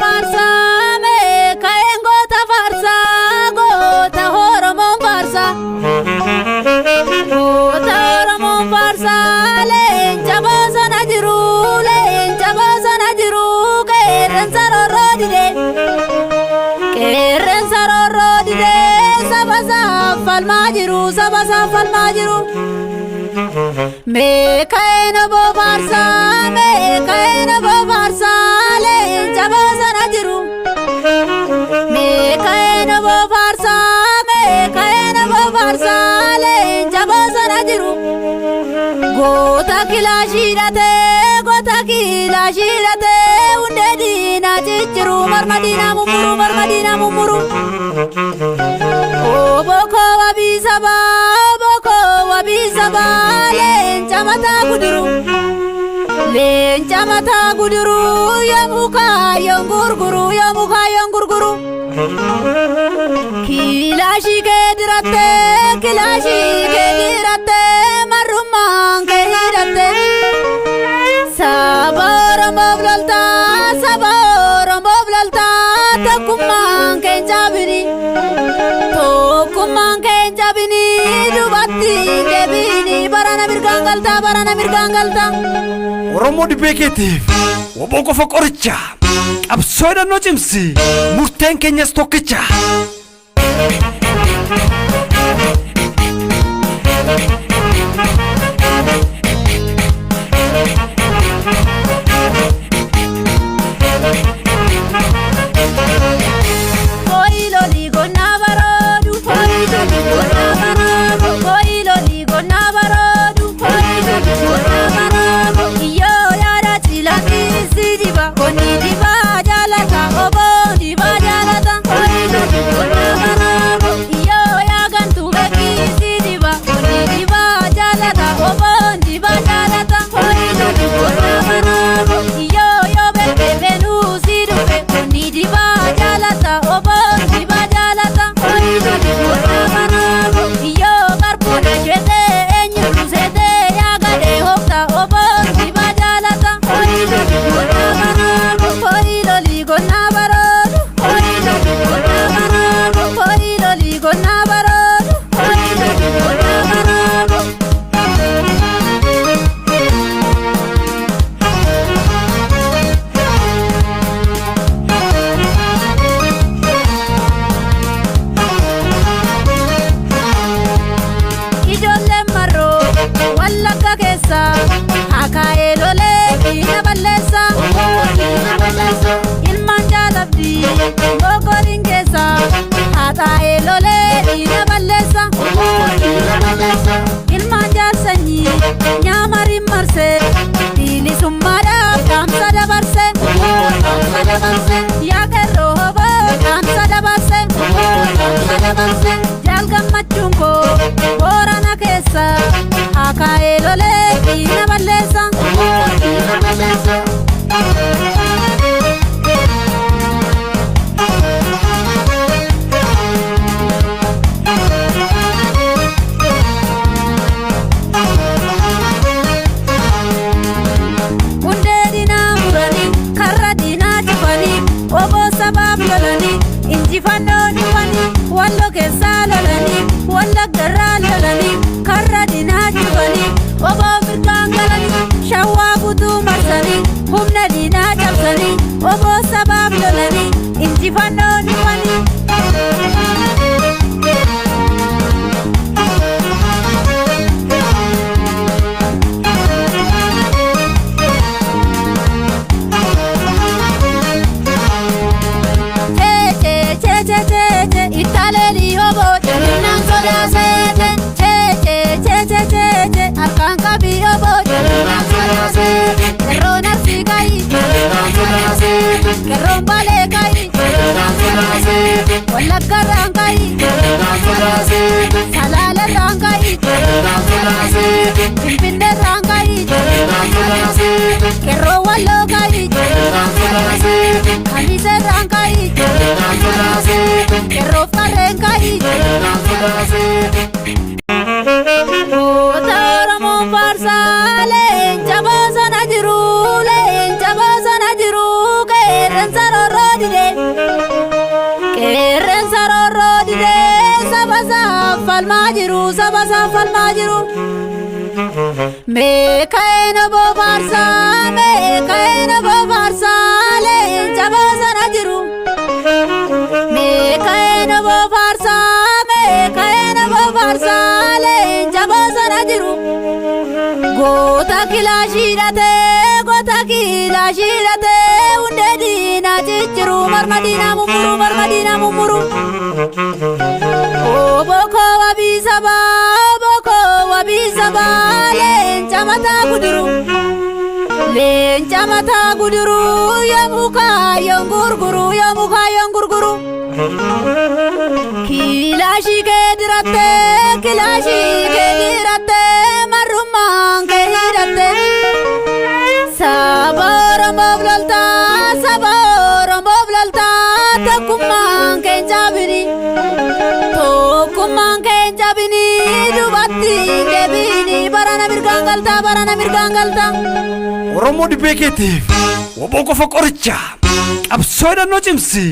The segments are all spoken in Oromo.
farsa me kaen gota farsa gota horomon farsa gota horomon farsa lencha basana jiru keren saroro dide sabasa falma jiru me kaen bo farsa lencha basana jiru me kaen bo farsa lencha basana jiru gota kilashirate unde dina chichiru marmadina mumuru boko wabisaba lencha mata guduru yamuka yongurguru kilashi ke dirate marumman ke dirate saboro moblalta tokumman ke jabini dubatti debini barana mirgangalta Oromo di beketif woboko fokoricha absoida no jimsi murten kenyas tokicha ilman jarsani nyamari marse dili sumada kamsa dabarse ya kerro hobo kamsa dabarse jalgam machunko borana kessa akaelole ina ballesa injifano nyuwani wallo kessa lolani walla garra lolani karra dina jubani obo mirkangalani shawwa butu marsani humna dina jabsani obo sabab lolani injifano nyuwani italeli hobo nan soda sete arkan kabi hobo nan soda sete kerona sigai nan soda sete keron bale kai nan soda sete wala garan kai nan soda sete salala ran kai nan soda sete pimpinde ran kai nan soda sete kero walo kai nan soda sete kamise ran kai nan soda sete kero faren kai nan soda sete Otaramon farsa lencha basana jiru keren rorro dide qeerransa rorro dide saba falmaa jiru meekaena bofaarsa leenca boosana jiru meekaena bofaarsa leenca boosana jiru goota kilaashiidhate hundee diinaa cicciru marmadiinaa mummuru obokoo wabii sabaa leenca mataa guduru yoomuu kaayyoon gurguru kilaashii kee diratte marrummaan kee hidhatte saba Oromoof loltaa tokkummaan kee jabini dubatti deebiini barana mirgaan galtaa Oromoo dhibbee keetiif woboo qofa qoricha qabsoo hidhannoo cimsi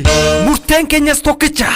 murteen keenyas tokkicha.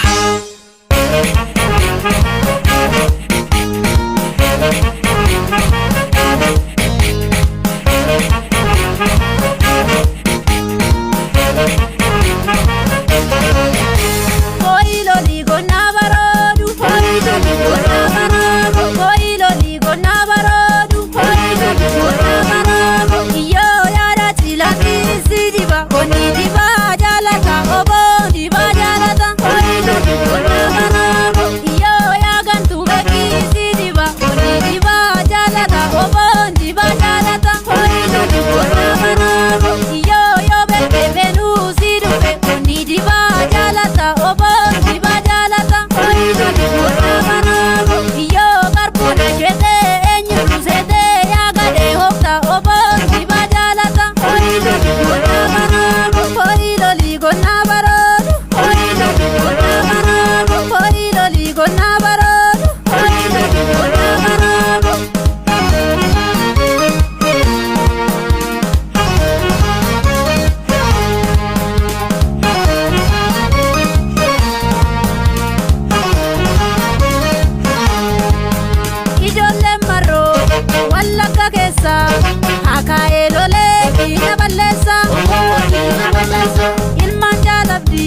Ilmaan jaalabdi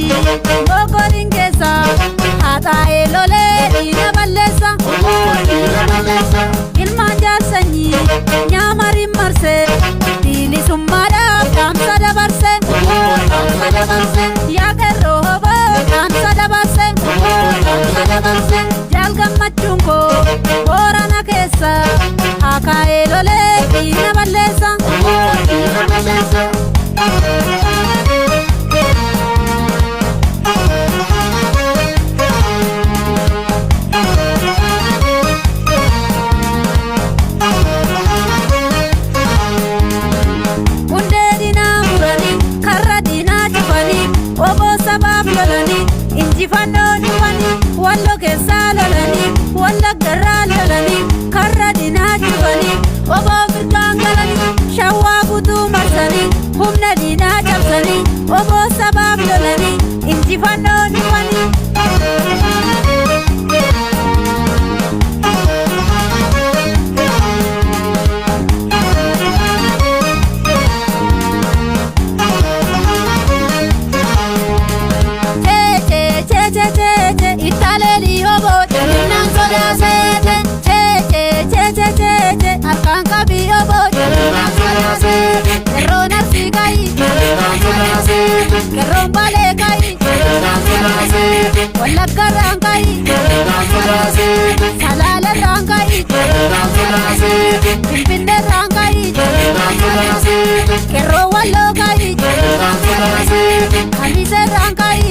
mogooliin keessa haataa'ee lolee dhiira balleessa ilmaan jaarsanyii nyaamariin marsee bilisummaadhaaf dhaamsa dabarse yaa qeerroo hoboo dhaamsa dabarse jaal gammachuun koo boorana keessa haakaa'ee lolee dhiira balleessa. Injifannoon dhufanii walloo keessaa lolanii wallaggarraa lolanii karra diinaa cufanii oboo firdaan galanii shawwaa guutuu marsanii humna diinaa cabsanii oboo sabaaf lolanii injifannoon dhufanii. Italeli hobo jalinan soda sete arkan kabi hobo jalinan soda sete kerona sigai jalinan soda sete keron bale kai jalinan soda sete walakaran kai jalinan soda sete salala rangai jalinan soda sete pimpinde rangai jalinan soda sete kero wallo kai jalinan soda sete kamise rangai